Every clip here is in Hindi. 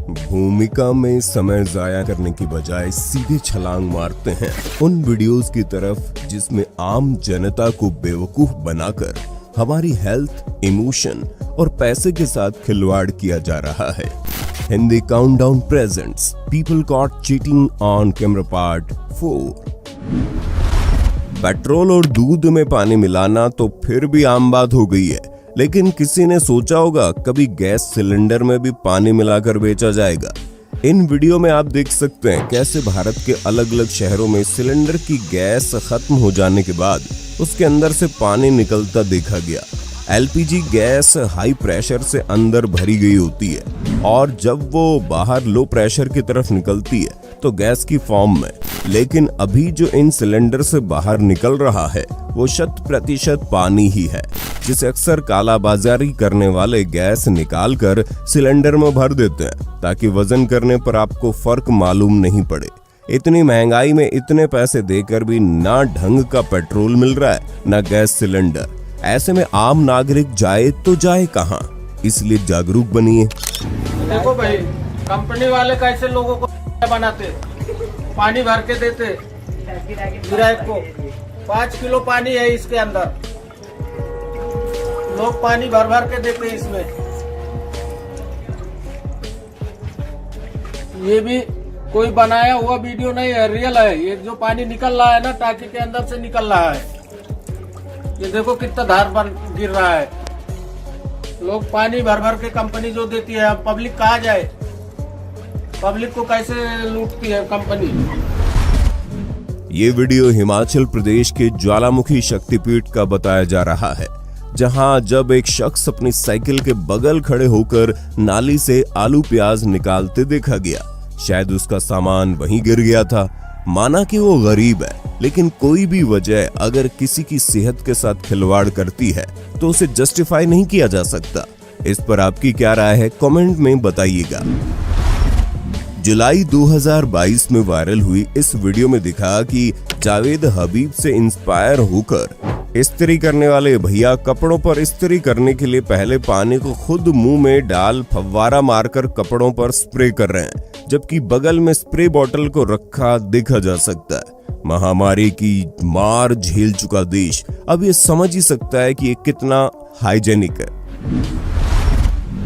भूमिका में समय जाया करने की बजाय सीधे छलांग मारते हैं उन वीडियोस की तरफ जिसमें आम जनता को बेवकूफ बनाकर हमारी हेल्थ, इमोशन और पैसे के साथ खिलवाड़ किया जा रहा है। Hindi countdown presents people caught cheating on camera part 4। Petrol और दूध में पानी मिलाना तो फिर भी आम बात हो गई है, लेकिन किसी ने सोचा होगा कभी गैस सिलेंडर में भी पानी मिलाकर बेचा जाएगा। इन वीडियो में आप देख सकते हैं कैसे भारत के अलग अलग शहरों में सिलेंडर की गैस खत्म हो जाने के बाद उसके अंदर से पानी निकलता देखा गया। एलपीजी गैस हाई प्रेशर से अंदर भरी गई होती है और जब वो बाहर लो प्रेशर की तरफ निकलती है तो गैस की फॉर्म में, लेकिन अभी जो इन सिलेंडर से बाहर निकल रहा है वो 100% पानी ही है, जिसे अक्सर कालाबाजारी करने वाले गैस निकालकर सिलेंडर में भर देते हैं ताकि वजन करने पर आपको फर्क मालूम नहीं पड़े। इतनी महंगाई में इतने पैसे देकर भी ना ढंग का पेट्रोल मिल रहा है ना गैस सिलेंडर। ऐसे में आम नागरिक जाए तो जाए कहां? इसलिए जागरूक बनिए। देखो भाई, कंपनी वाले कैसे लोगों को बनाते, पानी भर के देते ग्राहक को। 5 किलो पानी है इसके अंदर, लोग पानी भर भर के देते इसमें। ये भी कोई बनाया हुआ वीडियो नहीं है, रियल है। ये जो पानी निकल रहा है ना टाकी के अंदर से निकल रहा है, ये देखो कितना धार गिर रहा है। लोग पानी भर भर के कंपनी जो देती है, अब पब्लिक कहाँ जाए? पब्लिक को कैसे लूटती है कंपनी। ये वीडियो हिमाचल प्रदेश के ज्वालामुखी शक्तिपीठ का बताया जा रहा है, जहां जब एक शख्स अपनी साइकिल के बगल खड़े होकर नाली से आलू प्याज निकालते देखा गया। शायद उसका सामान वहीं गिर गया था। माना कि वो गरीब है, लेकिन कोई भी वजह अगर किसी की सेहत के साथ खिलवाड़ करती है तो उसे जस्टिफाई नहीं किया जा सकता। इस पर आपकी क्या राय है, कमेंट में बताइएगा। जुलाई 2022 में वायरल हुई इस वीडियो में दिखा कि जावेद हबीब से इंस्पायर होकर इस्त्री करने वाले भैया कपड़ों पर इस्त्री करने के लिए पहले पानी को खुद मुंह में डाल फव्वारा मारकर कपड़ों पर स्प्रे कर रहे हैं, जबकि बगल में स्प्रे बॉटल को रखा देखा जा सकता है। महामारी की मार झेल चुका देश अब ये समझ ही सकता है कि ये कितना हाइजेनिक है।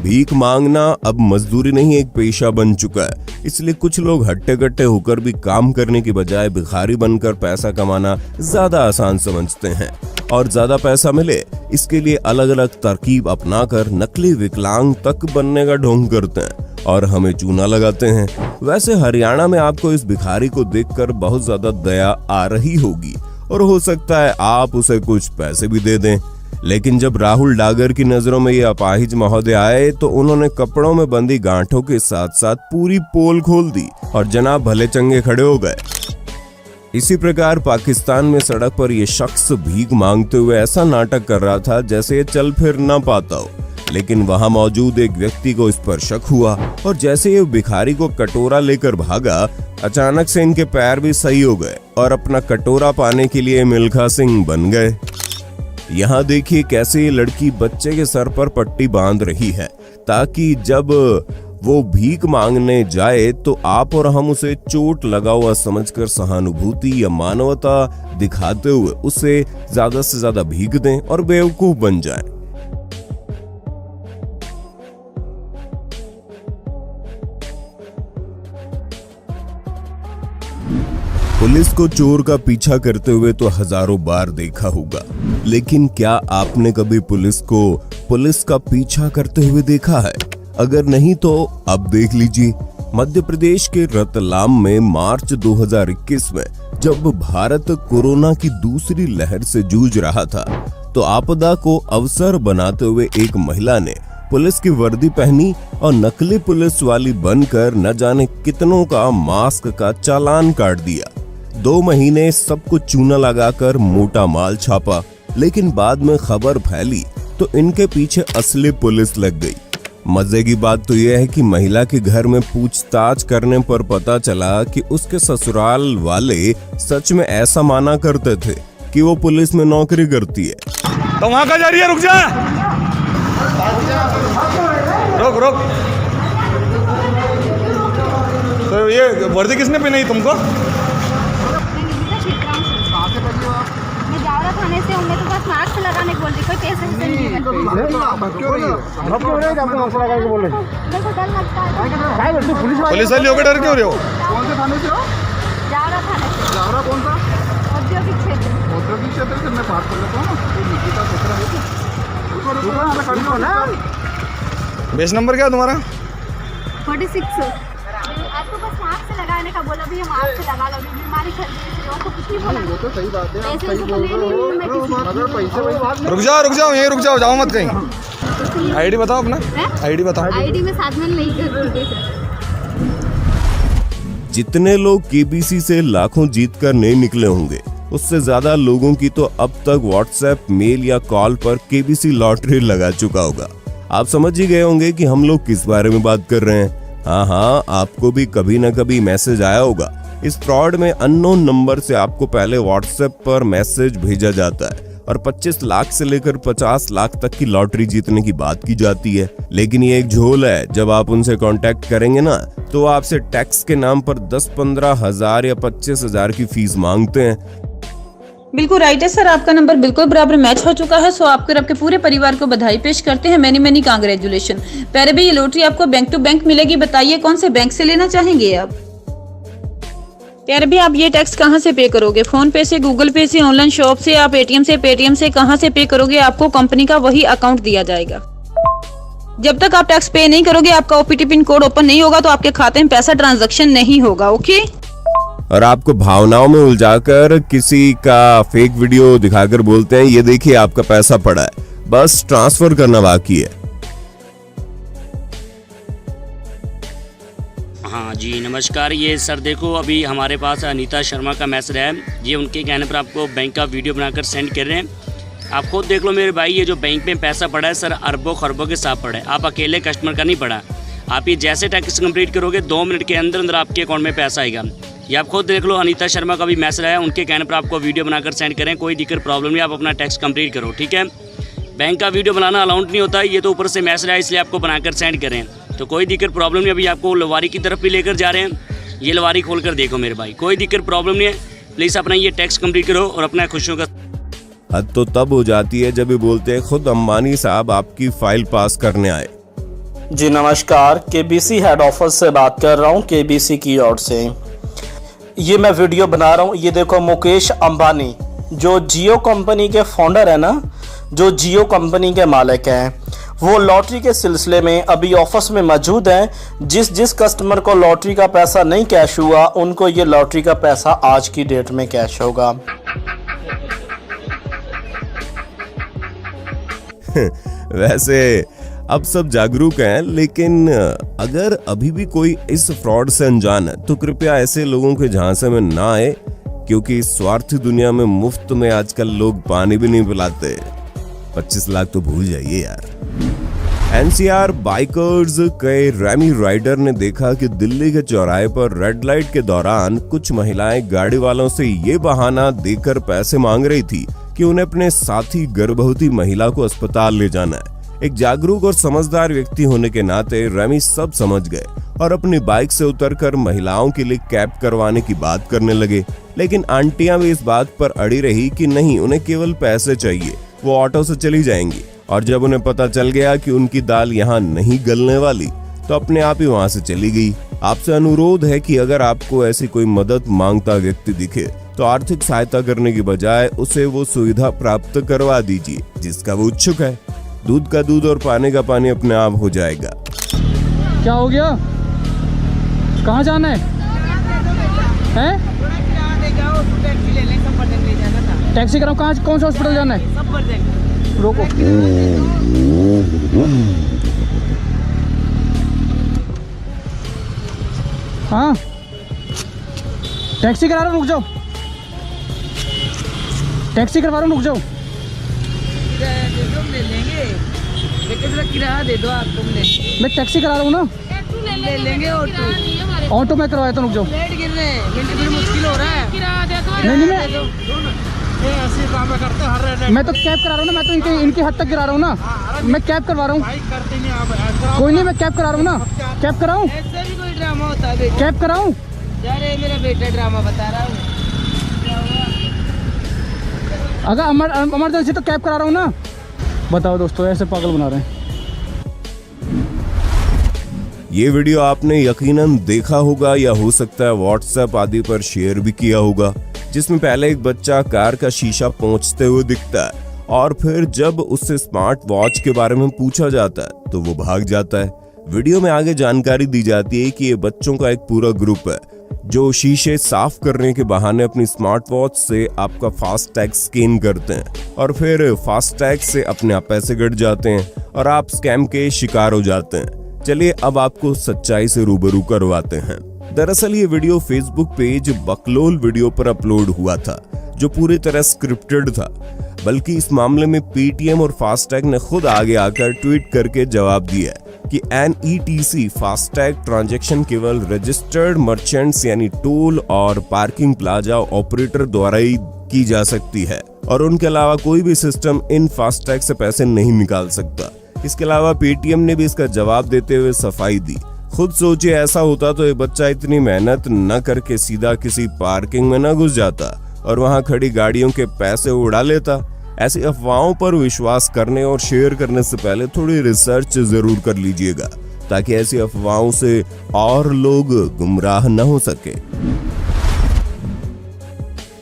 भीख मांगना अब मजदूरी नहीं एक पेशा बन चुका है, इसलिए कुछ लोग हट्टे कट्टे होकर भी काम करने की बजाय भिखारी बनकर पैसा कमाना ज्यादा आसान समझते हैं और ज्यादा पैसा मिले इसके लिए अलग अलग तरकीब अपनाकर नकली विकलांग तक बनने का ढोंग करते हैं और हमें चूना लगाते हैं। वैसे हरियाणा में आपको इस भिखारी को देखकर बहुत ज्यादा दया आ रही होगी और हो सकता है आप उसे कुछ पैसे भी दे दें, लेकिन जब राहुल डागर की नजरों में ये अपाहिज महोदय आए तो उन्होंने कपड़ों में बंधी गांठों के साथ साथ पूरी पोल खोल दी और जनाब भले चंगे खड़े हो गए। इसी प्रकार पाकिस्तान में सड़क पर ये शख्स भीख मांगते हुए ऐसा नाटक कर रहा था जैसे ये चल फिर ना पाता हो, लेकिन वहां मौजूद एक व्यक्ति को इस पर शक हुआ और जैसे ये भिखारी को कटोरा लेकर भागा, अचानक से इनके पैर भी सही हो गए और अपना कटोरा पाने के लिए मिल्खा सिंह बन गए। यहाँ देखिए कैसे ये लड़की बच्चे के सर पर पट्टी बांध रही है ताकि जब वो भीख मांगने जाए तो आप और हम उसे चोट लगा हुआ समझकर सहानुभूति या मानवता दिखाते हुए उसे ज्यादा से ज्यादा भीख दें और बेवकूफ बन जाएं। पुलिस को चोर का पीछा करते हुए तो हजारों बार देखा होगा, लेकिन क्या आपने कभी पुलिस का पीछा करते हुए देखा है? अगर नहीं तो अब देख लीजिए। मध्य प्रदेश के रतलाम में मार्च 2021 में जब भारत कोरोना की दूसरी लहर से जूझ रहा था तो आपदा को अवसर बनाते हुए एक महिला ने पुलिस की वर्दी पहनी और नकली पुलिस वाली बनकर न जाने कितनों का मास्क का चालान काट दिया। 2 महीने सबको चूना लगाकर मोटा माल छापा, लेकिन बाद में खबर फैली तो इनके पीछे असली पुलिस लग गई। मजे की बात तो यह है कि महिला के घर में पूछताछ करने पर पता चला कि उसके ससुराल वाले सच में ऐसा माना करते थे कि वो पुलिस में नौकरी करती है। तो वहां का जा रही है, रुक जा, रोक रोक। वर्दी किसने पहनाई तुमको? मैं जावरा थाने से हूँ, मैं तो बस मास्क लगाने को बोल रही, कोई पैसे नहीं देखो डर लगता है। पुलिस वाली होकर डर क्यों रहे हो? कौन से थाने से हो? जावरा थाने से, जावरा कौन सा? औद्योगिक क्षेत्र। औद्योगिक क्षेत्र से मैं बात कर लेता हूँ ना, कोई निकिता क्षेत्र है क्या? रुको ना, खड़ी हो ना। बेस नंबर क्या है तुम्हारा? 46। आपको बस मास्क लगाने का बोला, भैया मास्क लगा लो, बीमारी फैल रही है, और तो कुछ नहीं बोला। वो तो सही बात है, आप ऐसे सही तो बोल रहे हो, मगर पैसे वही बात रुक जाओ यहीं रुक जाओ, जाओ मत कहीं। आईडी बताओ अपना, आईडी बताओ। आईडी में साथ में नहीं कर रही सर। जितने लोग केबीसी से लाखों जीतकर नहीं निकले होंगे, उससे ज्यादा लोगों की तो अब तक व्हाट्सएप, मेल या कॉल पर केबीसी लॉटरी लगा चुका होगा। आप समझ ही गए होंगे कि हम लोग किस बारे में बात कर रहे हैं। हाँ, आपको भी कभी न कभी मैसेज आया होगा। इस फ्रॉड में अननोन नंबर से आपको पहले व्हाट्सएप पर मैसेज भेजा जाता है और 25 लाख से लेकर 50 लाख तक की लॉटरी जीतने की बात की जाती है। लेकिन ये एक झोल है। जब आप उनसे कांटेक्ट करेंगे ना, तो आपसे टैक्स के नाम पर 10-15 हजार या 25 हजार की फीस मांगते हैं। बिल्कुल राइट है सर, आपका नंबर बिल्कुल बराबर मैच हो चुका है। सो आपको और आपके पूरे परिवार को बधाई पेश करते हैं। Many congratulation. प्यारे भाई, ये लॉटरी आपको बैंक टू बैंक मिलेगी। बताइए कौन से बैंक से लेना चाहेंगे आप? प्यारे भाई, आप ये टैक्स कहाँ से पे करोगे? फोन पे से, गूगल पे से, ऑनलाइन शॉप से, आप एटीएम से, पेटीएम से, कहाँ से पे करोगे? आपको कंपनी का वही अकाउंट दिया जाएगा। जब तक आप टैक्स पे नहीं करोगे, आपका ओपीटी पिन कोड ओपन नहीं होगा, तो आपके खाते में पैसा ट्रांजैक्शन नहीं होगा। ओके, और आपको भावनाओं में उलझाकर किसी का फेक वीडियो दिखाकर बोलते हैं, ये देखिए आपका पैसा पड़ा है, बस ट्रांसफर करना बाकी है। हाँ जी, नमस्कार। ये सर देखो, अभी हमारे पास अनीता शर्मा का मैसेज है। ये उनके कहने पर आपको बैंक का वीडियो बनाकर सेंड कर रहे हैं। आप खुद देख लो मेरे भाई, ये जो बैंक में पैसा पड़ा है सर, अरबों खरबों के साथ पड़ा है। आप अकेले कस्टमर का नहीं पड़ा। आप ये जैसे टैक्स कंप्लीट करोगे, 2 मिनट के अंदर अंदर आपके अकाउंट में पैसा आएगा। ये आप खुद देख लो, अनीता शर्मा का भी मैसेज आया, उनके कहने पर आपको वीडियो बनाकर सेंड करें। कोई दिक्कत प्रॉब्लम नहीं, आप अपना टैक्स कंप्लीट करो, ठीक है। बैंक का वीडियो बनाना अलाउड नहीं होता, ये तो ऊपर से मैसेज आया इसलिए आपको बनाकर सेंड करें, तो कोई दिक्कत प्रॉब्लम नहीं। अभी आपको लवारी की तरफ भी लेकर जा रहे हैं। ये लवारी खोल कर देखो मेरे भाई, कोई दिक्कत प्रॉब्लम नहीं है। प्लीज़ अपना ये टैक्स कंप्लीट करो और अपना खुशियों का। हद तो तब हो जाती है जब ये बोलते हैं खुद अंबानी साहब आपकी फाइल पास करने आए। जी नमस्कार, केबीसी हेड ऑफिस से बात कर रहा हूँ, केबीसी की ओर से ये मैं वीडियो बना रहा हूँ। ये देखो, मुकेश अंबानी जो जियो कंपनी के फाउंडर है ना, जो जियो कंपनी के मालिक हैं, वो लॉटरी के सिलसिले में अभी ऑफिस में मौजूद हैं। जिस कस्टमर को लॉटरी का पैसा नहीं कैश हुआ, उनको ये लॉटरी का पैसा आज की डेट में कैश होगा। वैसे अब सब जागरूक हैं, लेकिन अगर अभी भी कोई इस फ्रॉड से अनजान है, तो कृपया ऐसे लोगों के झांसे में ना आए, क्योंकि इस स्वार्थी दुनिया में मुफ्त में आजकल लोग पानी भी नहीं पिलाते। 25 लाख तो भूल जाइए यार। एनसीआर बाइकर्स के रैमी राइडर ने देखा कि दिल्ली के चौराहे पर रेड लाइट के दौरान कुछ महिलाएं गाड़ी वालों से ये बहाना देकर पैसे मांग रही थी कि उन्हें अपने साथी गर्भवती महिला को अस्पताल ले जाना है। एक जागरूक और समझदार व्यक्ति होने के नाते रैमी सब समझ गए और अपनी बाइक से उतरकर महिलाओं के लिए कैब करवाने की बात करने लगे। लेकिन आंटियां भी इस बात पर अड़ी रही कि नहीं, उन्हें केवल पैसे चाहिए, वो ऑटो से चली जाएंगी। और जब उन्हें पता चल गया कि उनकी दाल यहाँ नहीं गलने वाली, तो अपने आप ही वहां से चली गई। आपसे अनुरोध है कि अगर आपको ऐसी कोई मदद मांगता व्यक्ति दिखे, तो आर्थिक सहायता करने की बजाय उसे वो सुविधा प्राप्त करवा दीजिए जिसका वो इच्छुक है। दूध का दूध और पानी का पानी अपने आप हो जाएगा। क्या हो गया? कहाँ जाना है? हैं? टैक्सी कराओ। कहाँ, कौन सा हॉस्पिटल जाना है? रोको। हाँ, टैक्सी करा रहा हूँ, रुक जाओ। टैक्सी करवा रहा हूँ, रुक जाओ। किराया दे दो आपको। मैं टैक्सी करा रहा हूँ ना, ले लेंगे। ऑटो में करवाया था, रुक जाओ। लेट गिर रहे हैं, मिनट मुश्किल हो रहा है। किराया दे दो। नहीं, ऐसे काम करते हर मैं तो कैब करा रहा हूँ ना, मैं तो इनकी हद तक गिरा रहा हूँ ना। मैं कैब करवा रहा हूँ। करते नहीं आप। कोई नहीं, मैं कैब करा रहा हूँ ना। कैब कराऊँ? ऐसे भी कोई ड्रामा होता है। कैब कराऊँ? यार ये मेरा बेटा ड्रामा बता रहा हूँ। अगर इमरजेंसी तो कैब करा रहा हूँ ना। बताओ दोस्तों, ऐसे पागल बना रहे हैं। ये वीडियो आपने यकीनन देखा होगा या हो सकता है व्हाट्सएप आदि पर शेयर भी किया होगा, जिसमें पहले एक बच्चा कार का शीशा पोंछते हुए दिखता है और फिर जब उससे स्मार्ट वॉच के बारे में पूछा जाता है तो वो भाग जाता है। वीडियो में आगे जानकारी दी जाती है कि ये बच्चों का एक पूरा ग्रुप है जो शीशे साफ करने के बहाने अपनी स्मार्ट वॉच से आपका फास्टैग स्कैन करते हैं और फिर फास्टैग से अपने आप पैसे कट जाते हैं और आप स्कैम के शिकार हो जाते हैं। चलिए अब आपको सच्चाई से रूबरू करवाते हैं। दरअसल ये वीडियो फेसबुक पेज बकलोल वीडियो पर अपलोड हुआ था, जो पूरी तरह स्क्रिप्टेड था। बल्कि इस मामले में पेटीएम और फास्टैग ने खुद आगे आकर ट्वीट करके जवाब दिया कि NETC फास्टैग ट्रांजैक्शन केवल रजिस्टर्ड मर्चेंट्स यानी टोल और पार्किंग प्लाजा ऑपरेटर द्वारा ही की जा सकती है और उनके अलावा कोई भी सिस्टम इन फास्टैग से पैसे नहीं निकाल सकता। इसके अलावा पेटीएम ने भी इसका जवाब देते हुए सफाई दी। खुद सोचिए, ऐसा होता तो ये बच्चा इतनी मेहनत न करके सीधा किसी पार्किंग में न घुस जाता और वहां खड़ी गाड़ियों के पैसे उड़ा लेता। ऐसी अफवाहों पर विश्वास करने और शेयर करने से पहले थोड़ी रिसर्च जरूर कर लीजिएगा, ताकि ऐसी अफवाहों से और लोग गुमराह न हो सके।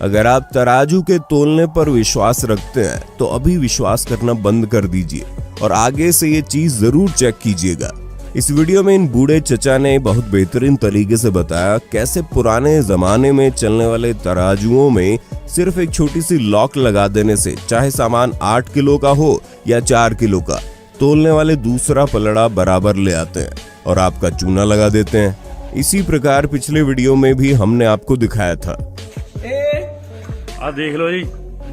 अगर आप तराजू के तोलने पर विश्वास रखते हैं तो अभी विश्वास करना बंद कर दीजिए और आगे से ये चीज जरूर चेक कीजिएगा। इस वीडियो में इन बूढ़े चचा ने बहुत बेहतरीन तरीके से बताया कैसे पुराने जमाने में चलने वाले तराजुओं में सिर्फ एक छोटी सी लॉक लगा देने से चाहे सामान 8 किलो का हो या 4 किलो का, तोलने वाले दूसरा पलड़ा बराबर ले आते हैं और आपका चूना लगा देते हैं। इसी प्रकार पिछले वीडियो में भी हमने आपको दिखाया था। आ देख लो जी,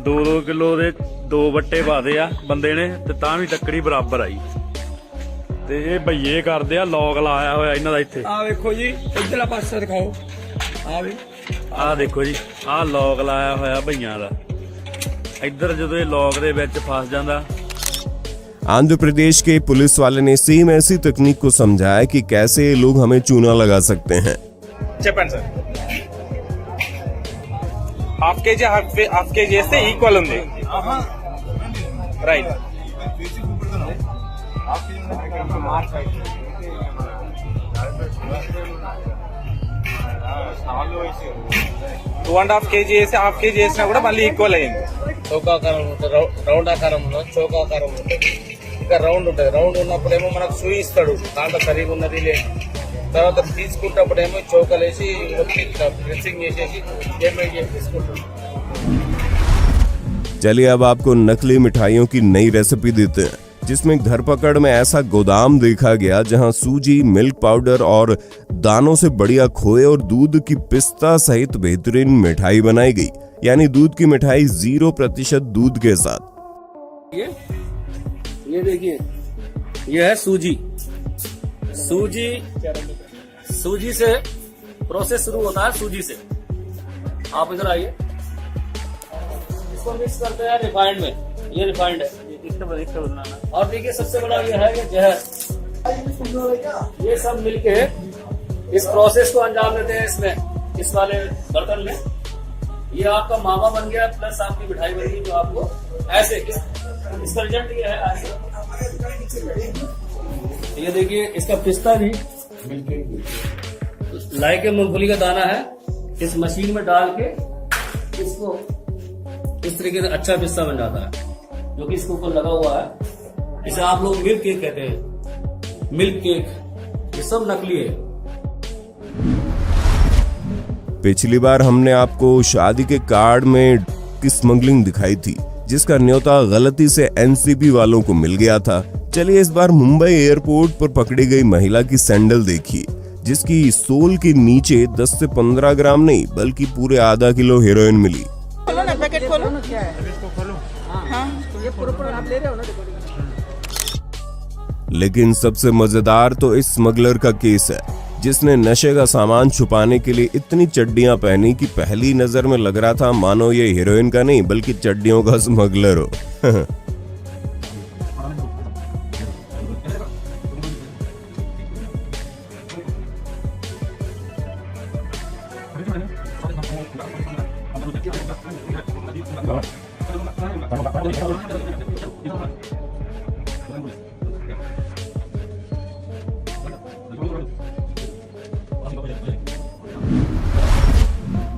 2-2 किलो ਦੇ 2 ਬੱਟੇ ਪਾਦੇ ਆ ਬੰਦੇ ਨੇ ਤੇ ਤਾਂ ਵੀ ਟੱਕਰੀ ਬਰਾਬਰ ਆਈ ਤੇ ਇਹ ਭਈਏ ਕਰਦੇ ਆ, ਲੋਕ ਲਾਇਆ ਹੋਇਆ ਇਹਨਾਂ ਦਾ ਇੱਥੇ। ਆ ਵੇਖੋ ਜੀ, ਇੱਧਰਲਾ ਪਾਸਾ ਦਿਖਾਓ। ਆ ਵੀ ਆ ਦੇਖੋ ਜੀ, ਆ ਲੋਕ ਲਾਇਆ ਹੋਇਆ ਭਈਆਂ ਦਾ। ਇੱਧਰ ਜਦੋਂ ਇਹ ਲੋਕ ਦੇ ਵਿੱਚ ਫਸ ਜਾਂਦਾ। आंध्र प्रदेश के पुलिस वाले ने सेम ऐसी तकनीक को समझाया कि कैसे ये लोग हमें चूना लगा सकते हैं। చెప్పండి సార్, హాఫ్ కేజీ వేస్తే ఈక్వల్ ఉంది, రైట్? 2.5 కేజీ వేసి హాఫ్ కేజీ వేసినా కూడా మళ్ళీ ఈక్వల్ అయ్యింది. చౌకాకారం ఉంటుంది, రౌండ్ ఆకారంలో చౌకాకారం ఉంటుంది, ఇంకా రౌండ్ ఉంటుంది. రౌండ్ ఉన్నప్పుడేమో మనకు సూయి ఇస్తాడు, దాంట్లో సరిగా ఉన్నది లేదు. తర్వాత తీసుకుంటప్పుడేమో చౌకలేసి డ్రెస్సింగ్ చేసేసి పేమెంట్ చేసి తీసుకుంటాడు। चलिए अब आपको नकली मिठाइयों की नई रेसिपी देते हैं, जिसमें धरपकड़ में ऐसा गोदाम देखा गया जहां सूजी, मिल्क पाउडर और दानों से बढ़िया खोए और दूध की पिस्ता सहित बेहतरीन मिठाई बनाई गई, यानी दूध की मिठाई 0% दूध के साथ। ये देखिए, ये है सूजी। सूजी से प्रोसेस शुरू होता है, सूजी से। आप इधर आइए, इसको मिक्स करते हैं रिफाइंड में। ये रिफाइंड है, और देखिए सबसे बड़ा ये है कि जहर। ये सब मिलके इस प्रोसेस को अंजाम देते हैं इसमें, इस वाले बर्तन में। ये आपका मावा बन गया प्लस आपकी मिठाई बन गई, जो आपको ऐसे इसका रिजल्ट ये है। ये देखिए, इसका पिस्ता भी लाई के मूंगफली का दाना है, इस मशीन में डाल के इसको इस तरीके से अच्छा पिस्ता बन जाता है, जो कि इसके ऊपर लगा हुआ है। इसे आप लोग मिल्क केक कहते हैं, मिल्क केक। ये सब नकली है। पिछली बार हमने आपको शादी के कार्ड में की स्मगलिंग दिखाई थी, जिसका न्योता गलती से एनसीबी वालों को मिल गया था। चलिए इस बार मुंबई एयरपोर्ट पर पकड़ी गई महिला की सैंडल देखिए, जिसकी सोल के नीचे 10 से 15 ग्राम नहीं बल्कि पूरे आधा किलो हेरोइन मिली। खोलो ना, पैकेट खोलो ना। क्या है इसको खोलो। हाँ, तो ये पूरा आप ले रहे हो ना। लेकिन सबसे मजेदार तो इस स्मगलर का केस है, जिसने नशे का सामान छुपाने के लिए इतनी चड्डियां पहनी कि पहली नजर में लग रहा था मानो ये हीरोइन का नहीं बल्कि चड्डियों का स्मगलर हो।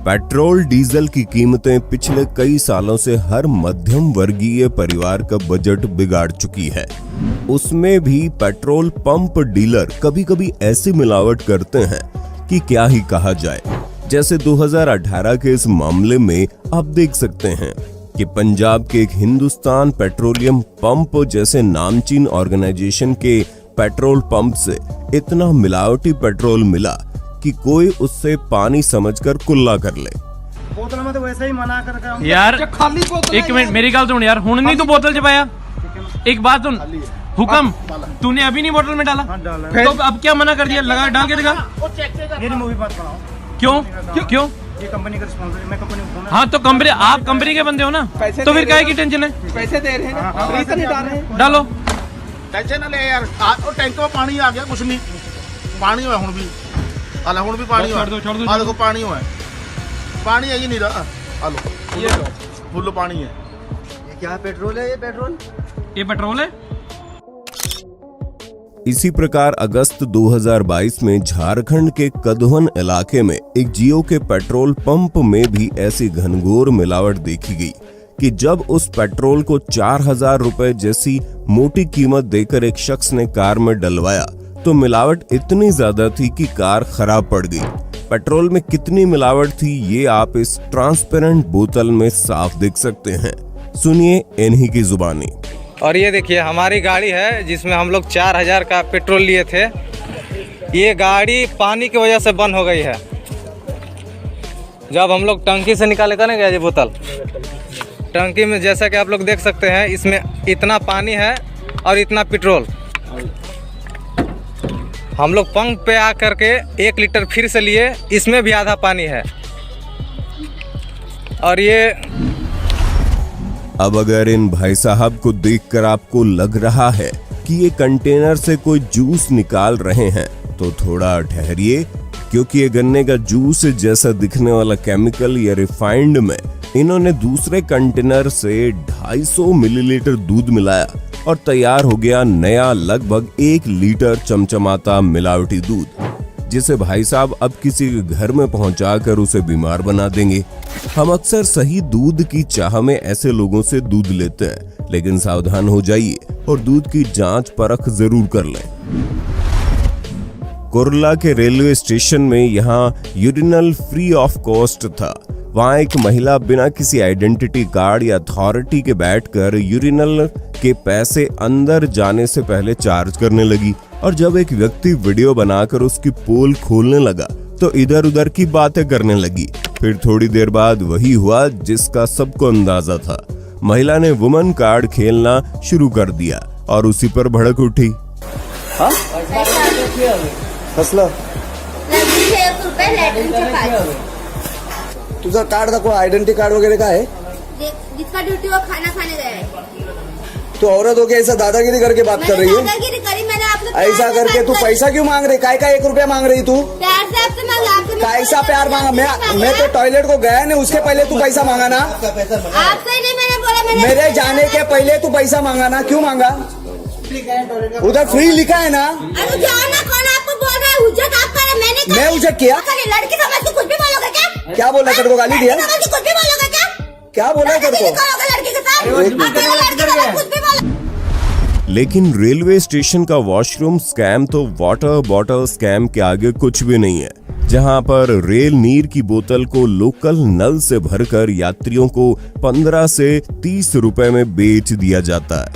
पेट्रोल डीजल की कीमतें पिछले कई सालों से हर मध्यम वर्गीय परिवार का बजट बिगाड़ चुकी है। उसमें भी पेट्रोल पंप डीलर कभी-कभी ऐसी मिलावट करते हैं कि क्या ही कहा जाए। जैसे 2018 के इस मामले में आप देख सकते हैं कि पंजाब के एक हिंदुस्तान पेट्रोलियम पंप जैसे नामचीन ऑर्गेनाइजेशन के पेट्रोल पंप से इतना मिलावटी पेट्रोल मिला कि कोई उससे पानी समझकर कुल्ला कर ले। बोतल में तो वैसे ही मना कर यार एक मिनट मेरी गल सुन यार, हुन नहीं तू बोतल च पाया। एक बात सुन, हुक्म तूने अभी नहीं बोतल में डाला, तो अब क्या मना कर दिया? लगा डाल के दिखा। मेरी मूवी बात बनाओ। क्यों ये कंपनी का रिस्पॉन्सिबल, मैं कंपनी को फोन। हाँ तो कंपनी, आप कंपनी के बंदे हो ना, तो फिर काहे की टेंशन है? पैसे दे रहे हैं ना, रीजन नहीं डाल रहे हैं। डालो, टेंशन ना ले यार। टैंक में पानी आ गया, कुछ नहीं पानी हुआ हुन भी, आला हुन भी पानी हुआ। आ देखो पानी हुआ है, पानी है ही नहीं रहा। आलो ये फुल पानी है। ये क्या पेट्रोल है? ये पेट्रोल है। इसी प्रकार अगस्त 2022 में झारखंड के कधवन इलाके में एक जियो के पेट्रोल पंप में भी ऐसी घनघोर मिलावट देखी गई कि जब उस पेट्रोल को 4,000 रुपए जैसी मोटी कीमत देकर एक शख्स ने कार में डलवाया तो मिलावट इतनी ज्यादा थी कि कार खराब पड़ गई। पेट्रोल में कितनी मिलावट थी ये आप इस ट्रांसपेरेंट बोतल में साफ देख सकते हैं। सुनिए इन्हीं की जुबानी। और ये देखिए हमारी गाड़ी है जिसमें हम लोग 4,000 का पेट्रोल लिए थे। ये गाड़ी पानी की वजह से बंद हो गई है। जब हम लोग टंकी से निकालेगा ना ये बोतल, टंकी में जैसा कि आप लोग देख सकते हैं इसमें इतना पानी है और इतना पेट्रोल। हम लोग पंप पे आ करके 1 लीटर फिर से लिए, इसमें भी आधा पानी है। और ये अब अगर इन भाई साहब को देखकर आपको लग रहा है कि ये कंटेनर से कोई जूस निकाल रहे हैं तो थोड़ा ठहरिए, क्योंकि ये गन्ने का जूस जैसा दिखने वाला केमिकल या रिफाइंड में इन्होंने दूसरे कंटेनर से 250 मिलीलीटर दूध मिलाया और तैयार हो गया नया लगभग 1 लीटर चमचमाता मिलावटी दूध, जिसे भाई साहब अब किसी के घर में पहुंचाकर उसे बीमार बना देंगे। हम अक्सर सही दूध की चाह में ऐसे लोगों से दूध लेते हैं, लेकिन सावधान हो जाइए और दूध की जांच परख जरूर कर लें। कुर्ला के रेलवे स्टेशन में यहाँ यूरिनल फ्री ऑफ कॉस्ट था। वहाँ एक महिला बिना किसी आइडेंटिटी कार्ड या अथॉरिटी के बैठकर यूरिनल के पैसे अंदर जाने से पहले चार्ज करने लगी, और जब एक व्यक्ति वीडियो बनाकर उसकी पोल खोलने लगा तो इधर उधर की बातें करने लगी। फिर थोड़ी देर बाद वही हुआ जिसका सबको अंदाजा था। महिला ने वुमन कार्ड खेलना शुरू कर दिया और उसी पर भड़क उठी। तुझा कार्ड का कोई आइडेंटिटी कार्ड वगैरह का है? जिसका ड्यूटी वो खाना खाने गया है। तो औरत होके ऐसा दादागिरी करके बात कर रही है? दादागिरी करी मैंने आपसे। ऐसा करके तू पैसा क्यों मांग रही? काय का 1 रुपया मांग रही तू? प्यार से आपसे मांगा। कैसा प्यार मांगा? मैं तो टॉयलेट को गया नहीं, उसके पहले तू पैसा मांगा ना? आपसे नहीं मैंने बोला। मेरे जाने के पहले तू पैसा मांगा ना? क्यों मांगा? उधर फ्री लिखा है ना? अरे जाओ ना, कौन आपको बोल रहा है? हुज्जत आप कर रहे, मैंने मैं हुज्जत किया? लड़की समझ के कुछ भी बोलोगे क्या? क्या बोला? तेरे को गाली दिया? कुछ भी बोलोगे क्या? क्या बोला तेरे को? लड़की के साथ लेकिन रेलवे स्टेशन का वॉशरूम स्कैम तो वाटर बॉटल स्कैम के आगे कुछ भी नहीं है, जहां पर रेल नीर की बोतल को लोकल नल से भरकर यात्रियों को 15 से 30 रुपए में बेच दिया जाता है।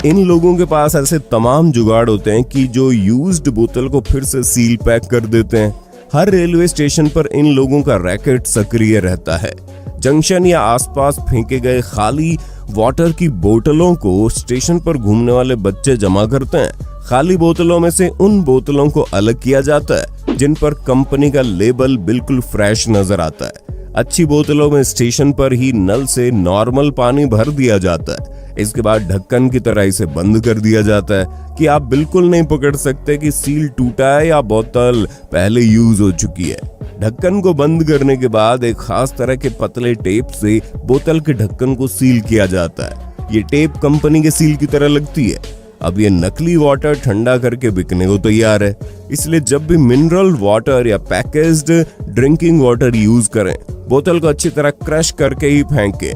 इन लोगों के पास ऐसे तमाम जुगाड़ होते हैं कि जो यूज्ड बोतल को फिर से सील पैक कर देते हैं। हर रेलवे स्टेशन पर इन लोगों का रैकेट सक्रिय रहता है। जंक्शन या आसपास फेंके गए खाली वाटर की बोतलों को स्टेशन पर घूमने वाले बच्चे जमा करते हैं। खाली बोतलों में से उन बोतलों को अलग किया जाता है जिन पर कंपनी का लेबल बिल्कुल फ्रेश नजर आता है। अच्छी बोतलों में स्टेशन पर ही नल से नॉर्मल पानी भर दिया जाता है। इसके बाद ढक्कन की तरह इसे बंद कर दिया जाता है कि आप बिल्कुल नहीं पकड़ सकते कि सील टूटा है या बोतल पहले यूज हो चुकी है। ढक्कन को बंद करने के बाद एक खास तरह के पतले टेप से बोतल के ढक्कन को सील किया जाता है। ये टेप कंपनी के सील की तरह लगती है। अब ये नकली वाटर ठंडा करके बिकने को तैयार है, इसलिए जब भी मिनरल वाटर या पैकेज्ड ड्रिंकिंग वाटर यूज करें, बोतल को अच्छी तरह क्रश करके ही फेंकें।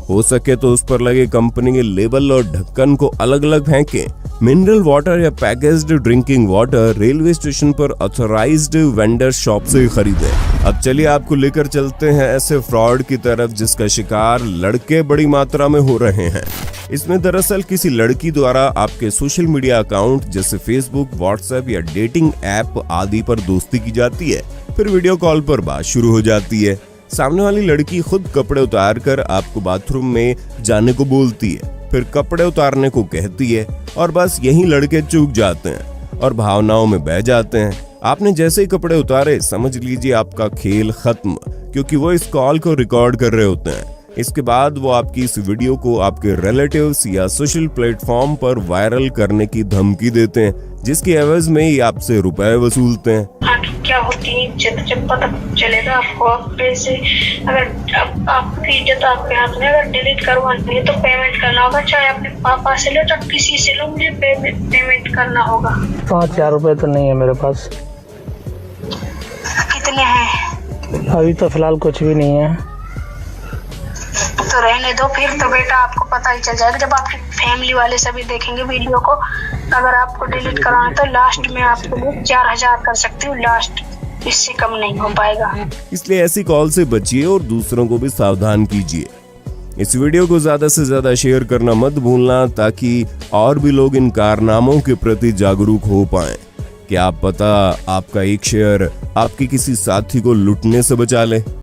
हो सके तो उस पर लगे कंपनी के लेबल और ढक्कन को अलग अलग फेंकें। मिनरल वाटर या packaged drinking water railway station पर ऑथराइज्ड वेंडर शॉप से खरीदें। अब चलिए आपको लेकर चलते हैं ऐसे फ्रॉड की तरफ जिसका शिकार लड़के बड़ी मात्रा में हो रहे हैं। इसमें दरअसल किसी लड़की द्वारा आपके सोशल मीडिया अकाउंट जैसे फेसबुक, व्हाट्सएप या डेटिंग ऐप आदि पर दोस्ती की जाती है। फिर वीडियो कॉल पर बात शुरू हो जाती है। सामने वाली लड़की खुद कपड़े उतार कर आपको बाथरूम में जाने को बोलती है, फिर कपड़े उतारने को कहती है और बस यहीं लड़के चूक जाते हैं और भावनाओं में बह जाते हैं। आपने जैसे ही कपड़े उतारे समझ लीजिए आपका खेल खत्म, क्योंकि वो इस कॉल को रिकॉर्ड कर रहे होते हैं। इसके बाद वो आपकी इस वीडियो को आपके रिलेटिव्स या सोशल प्लेटफॉर्म पर वायरल करने की धमकी देते हैं, जिसके एवज में ही आपसे रुपए वसूलते हैं। क्या होती है इज्जत, जब पता चलेगा आपको। आप पैसे अगर आपकी इज्जत आपके हाथ में, अगर डिलीट करवानी है तो पेमेंट करना होगा, चाहे अपने पापा से लो चाहे किसी से लो, मुझे पेमेंट करना होगा। 5,000 रुपए तो नहीं है मेरे पास। कितने हैं? अभी तो फिलहाल कुछ भी नहीं है। तो रहने दो फिर, तो बेटा आपको पता ही चल जाएगा जब आपकी फैमिली वाले सभी देखेंगे वीडियो को। अगर आपको डिलीट कराना तो लास्ट में आपको 4,000 कर सकती हूँ, लास्ट, इससे कम नहीं हो पाएगा। इसलिए ऐसी कॉल से बचिए और दूसरों को भी सावधान कीजिए। इस वीडियो को ज्यादा से ज्यादा शेयर करना मत भूलना, ताकि और भी लोग इन कारनामों के प्रति जागरूक हो पाएं। क्या पता आपका एक शेयर आपके किसी साथी को लुटने से बचा ले।